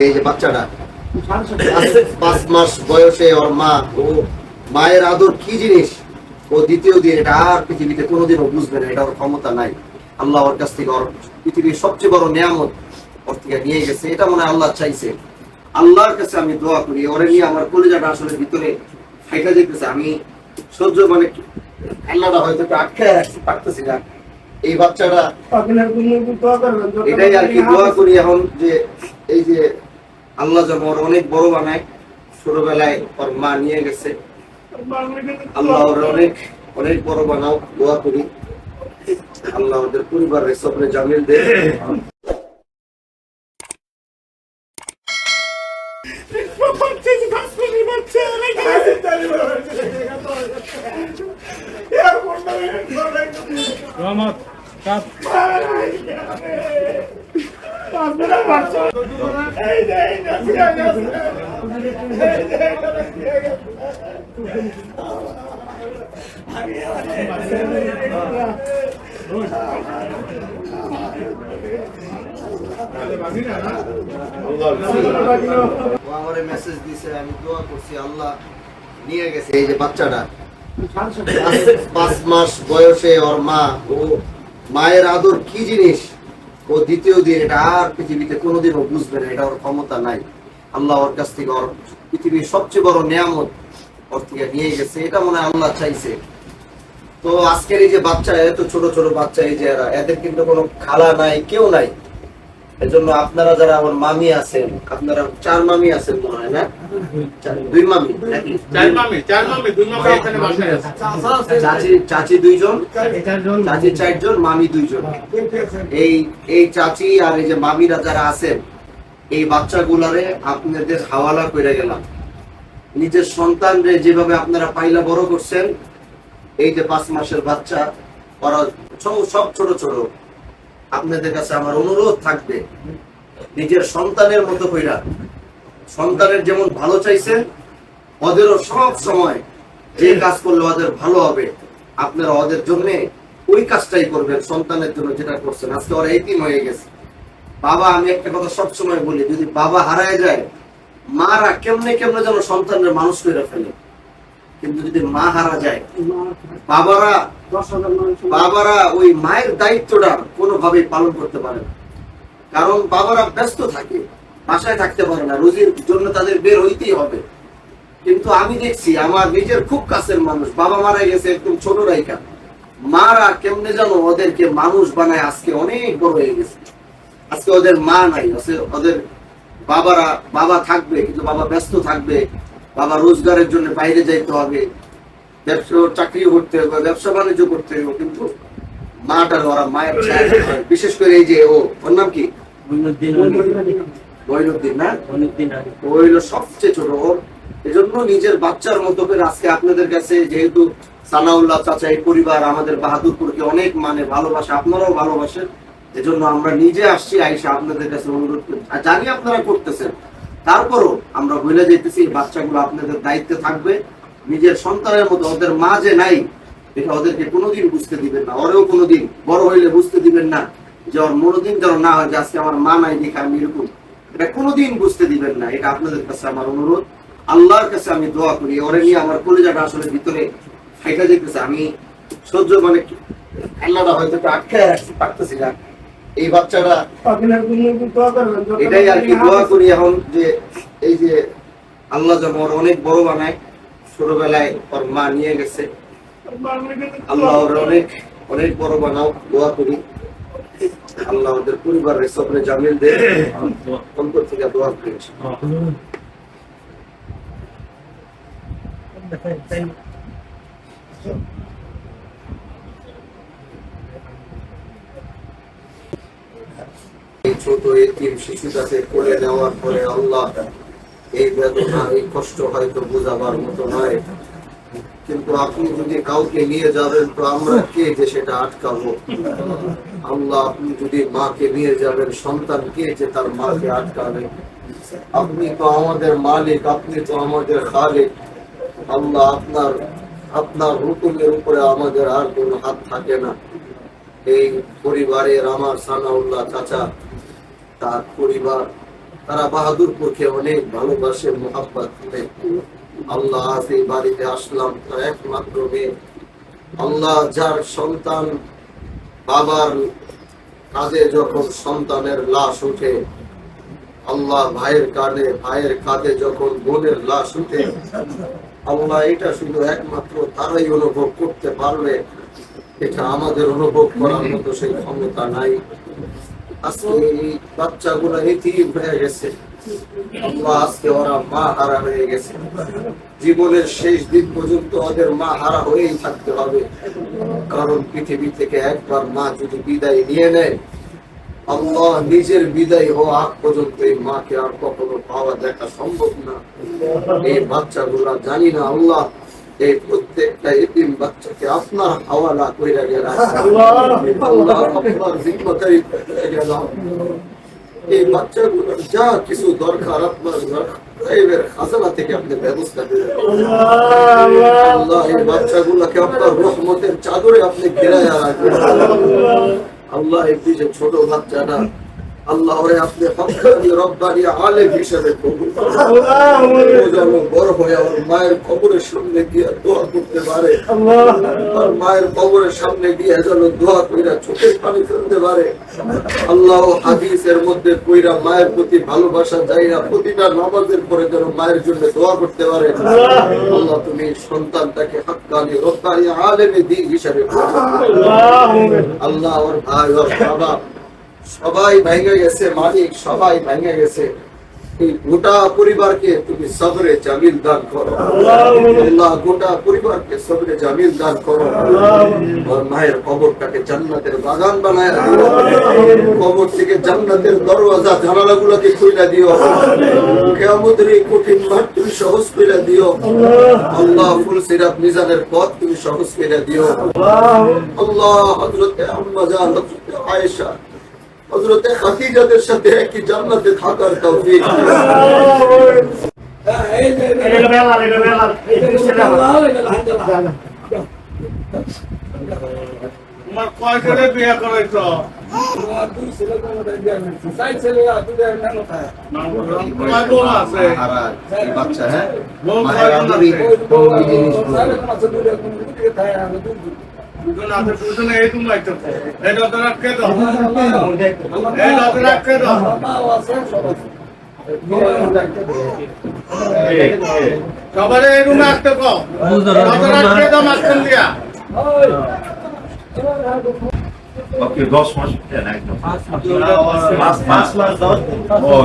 এই যে বাচ্চাটা 5 মাস বয়সে ওর মা ও মায়ের আদর কি জিনিস ও দ্বিতীয় দিন এটা আর পৃথিবীতে কোনোদিনও বুঝবে না। এটা ওর ক্ষমতা নাই। আল্লাহ ওর কাছ থেকে ওর পৃথিবীর সবচেয়ে বড় নিয়ামত ওর থেকে নিয়ে গেছে। এটা মনে হয় আল্লাহ চাইছে। আল্লাহর কাছে আমি দোয়া করি ওরে নিয়ে আমার কলিজাটা আসলে ভিতরে ফাইটা যেতেছে। আমি সহ্য মানে আল্লাহটা হয়তো একটু আটকায় রাখতে পারতেছি না। এই বাচ্চাটা এটাই আর কি দোয়া করি এখন যে এই যে আল্লাহ যেন ওর অনেক বড় বানায়। ছোটবেলায় ওর মা নিয়ে গেছে। আল্লাহ ওর অনেক অনেক বড় বানাও দোয়া করি। আল্লাহ ওদের পরিবারের সবরে জামিল দে। আমারে মেসেজ দিছে, আমি দোয়া করছি আল্লাহ নিয়ে গেছে। এই যে বাচ্চাটা 5 মাস বয়সে ওর মা ও মায়ের আদর কি জিনিস ও দ্বিতীয় দিন এটা আর পৃথিবীতে কোনোদিনও বুঝবে না। এটা ওর ক্ষমতা নাই। আল্লাহ ওর কাছ থেকে ওর পৃথিবীর সবচেয়ে বড় নিয়ামত ওর থেকে নিয়ে গেছে। এটা মনে হয় আল্লাহ চাইছে। তো আজকের এই যে বাচ্চা, এত ছোট ছোট বাচ্চা, এই যে এদের কিন্তু কোনো খালা নাই, কেউ নাই। এজন্য আপনারা যারা আমার মামি আছেন, আপনারা 4 মামি আছেন মনে হয় না? 2 মামি নাকি? 4 মামি 2 মামি এখানে বাসায় আছে। চাচি 2 জন, চাচি 4 জন, মামি 2 জন। এই চাচি আর এই যে মামিরা যারা আছেন, এই বাচ্চাগুলারে আপনাদের হাওয়ালা করে গেলাম। নিজের সন্তানরে যেভাবে আপনারা পাইলা বড় করছেন, এই যে 5 মাসের বাচ্চা, ওরা সব ছোট ছোট। আপনাদের কাছে আমার অনুরোধ থাকবে, নিজের সন্তানের মতো কইরা, সন্তানের যেমন ভালো চাইছেন, ওদেরও সব সময় যে কাজ করলে ওদের ভালো হবে, আপনারা ওদের জন্য ওই কাজটাই করবেন। সন্তানের জন্য যেটা করছেন। আজকে ওরা এতিম হয়ে গেছে। বাবা, আমি একটা কথা সব সময় বলি, যদি বাবা হারায় যায়, মারা কেমনে কেমনে যেন সন্তানের মানুষ করে ফেলে। কিন্তু যদি মা হারা যায়, বাবারা ওই মায়ের দায়িত্বটা কোনোভাবেই পালন করতে পারে না। কারণ বাবারা ব্যস্ত থাকে, বাসায় থাকতে পারে না, রুজির জন্য তাদের বের হইতেই হবে। কিন্তু আমি দেখছি আমার নিজের খুব কাছের মানুষ, বাবা মারা গেছে একদম ছোট রাইকা, মারা কেমনে যেন ওদেরকে মানুষ বানায় আজকে অনেক বড় হয়ে গেছে। আজকে ওদের মা নাই, ওদের বাবা থাকবে কিন্তু বাবা ব্যস্ত থাকবে। বাবা রোজগারের জন্য বাইরে যাইতে হবে, ব্যবসা চাকরি করতে হবে, ব্যবসা বাণিজ্য করতে হবে। কিন্তু মাটার ওরা মায়ের, বিশেষ করে এই যে ওর নাম কি, মঈনুদ্দিন না, ওই হলো সবচেয়ে ছোট। ওর এজন্য নিজের বাচ্চার মতো করে আজকে আপনাদের কাছে, যেহেতু সানাউল্লাহ চাচা এই পরিবার আমাদের বাহাদুরপুরকে অনেক মানে ভালোবাসে, আপনারাও ভালোবাসেন, এজন্য আমরা নিজে আসছি, আইসা আপনাদের কাছে অনুরোধ করি। জানি আপনারা করতেছেন, তারপরও আমরা বলে যেতেছি বাচ্চাগুলো আপনাদের দায়িত্বে থাকবে। নিজের সন্তানের মতো। ওদের মা যে নাই, এটা ওদেরকে কোনোদিন বুঝতে দিবেন না। ওরেও কোনোদিন বড় হইলে বুঝতে দিবেন না যে ওর মনোদিন যেন না হয় যে আজকে আমার মা নাই দেখে আমি এরকম। এটা কোনোদিন বুঝতে দিবেন না। এটা আপনাদের কাছে আমার অনুরোধ। আল্লাহর কাছে আমি দোয়া করি ওরে নিয়ে আমার কলিজাটা আসলে ভিতরে ফাইটা যেতেছে। আমি সহ্য মানে আল্লাহটা হয়তো একটু আটকায় রাখতে পারতেছি না। এই বাচ্চাটা এটাই আর কি দোয়া করি এখন যে এই যে আল্লাহ যেন ওর অনেক বড় বানায়। ছোটবেলায় ওর মা নিয়ে গেছে। আল্লাহ ওর অনেক অনেক বড় বানাও দোয়া করি। আল্লাহ ওদের পরিবারের সবরে জামিল দে। অন্তর থেকে দোয়া করি। এই ছোট এতিম শিশুটাকে কোলে নেওয়ার পরে আল্লাহ, এই বেদনা, এই কষ্ট হয়তো বোঝাবার মতো নয়, কিন্তু আপনি যদি কাউকে নিয়ে যাবেন তো আমরা কে যে সেটা আটকাবো? আল্লাহ, আপনি যদি মাকে নিয়ে যাবেন, সন্তান কে যে তার মাকে আটকাবে? আপনি তো আমাদের মালিক, আপনি তো আমাদের খালিক। আল্লাহ, আপনার হুকুমের উপরে আমাদের আর কোনো হাত থাকে না। এই পরিবারের আমার সানাউল্লাহ চাচা, তার পরিবার তারা বাহাদুরপুরকে অনেক ভালোবাসে, মোহাব্বত করে। আল্লাহ আজ এই বাড়িতে আসলাম তার একমাত্র মেয়ে। আল্লাহ যার সন্তান বাবার কাঁধে যখন সন্তানের লাশ উঠে, আল্লাহ ভাইয়ের কাঁধে যখন বোনের লাশ উঠে, আল্লাহ এটা শুধু একমাত্র তারাই অনুভব করতে পারবে। এটা আমাদের অনুভব করার মতো সেই ক্ষমতা নাই। আজকে এই বাচ্চাগুলো এতিম হয়ে গেছে। আল্লাহ আজকে ওরা মা হারা হয়ে গেছে। জীবনের শেষ দিন পর্যন্ত ওদের মা হারা হয়েই থাকতে হবে। কারণ পৃথিবী থেকে একবার মা যদি বিদায় নিয়ে নেয়, আল্লাহ নিজের বিদায় হওয়া আগ পর্যন্ত এই মাকে আর কখনো পাওয়া দেখা সম্ভব না। এই বাচ্চাগুলা জানি না আল্লাহ এই প্রত্যেকটা এতিম বাচ্চাকে আপনার হাওয়ালা কইরা গেলাম, আল্লাহ আপনার জিম্মাদারি কইরা গেলাম। এই বাচ্চাগুলোর যা কিছু দরকার আপনার গায়েবের খাজানা থেকে আপনি ব্যবস্থা করে আল্লাহ এই বাচ্চাগুলোকে আপনার রহমতের চাদরে আপনি ঘেরায়া রাখবেন। আল্লাহ এই যে ছোট বাচ্চাটা, আল্লাহ ওরে আপনি হক্কানি রব্বানি আলেম হিসেবে কবুল করুন। বড় হয়ে ওর মায়ের কবরের সামনে গিয়ে দোয়া করতে পারে, আর মায়ের কবরের সামনে গিয়ে যেন দোয়া কইরা চোখের পানি ফেলতে পারে। আল্লাহ হাদিসের মধ্যে কইরা মায়ের প্রতি ভালোবাসা যাইরা প্রতিটা নামাজের পরে যেন মায়ের জন্য দোয়া করতে পারে। আল্লাহ তুমি সন্তানটাকে হক্কানি রব্বানি আলেমে দ্বীন হিসেবে আল্লাহ ওর ভাই ওর বাবা সবাই ভেঙে গেছে, মালিক সবাই ভেঙে গেছে। এই গোটা পরিবারকে তুমি সবরে জামিল দান করো আল্লাহ, গোটা পরিবারকে সবরে জামিল দান করো। আর মায়ের কবরটাকে জান্নাতের বাগান বানায় দিও, কবর থেকে জান্নাতের দরওয়াজা জানালাগুলোকে খুলে দিও। কিয়ামতের এই কঠিন মাঠ তুমি সহজ করে দিও আল্লাহ। ফুল সিরাত মিজানের পথ তুমি সহজ করে দিও আল্লাহ। হযরতে আম্মা জান, হযরতে আয়েশা, হযরতে খাদিজাদের সাথে একই জান্নাতে থাকার তৌফিক তোমার কয় ছেলে বিয়ে করেছো? তোমার বউ আছে? বাচ্চা হ্যাঁ বউ মায়ের কয়জন আদরি আছে? দুজন আছে, দুজনে এই তুমি আইতেছো। এই দত রাখকে দাও, এই দত রাখকে দাও। সবাই এই রুমে আসতে কও, দত রাখকে দাও মাঝখান দিয়া। Okay, 2 মাস একদম 5 মাস 10 ও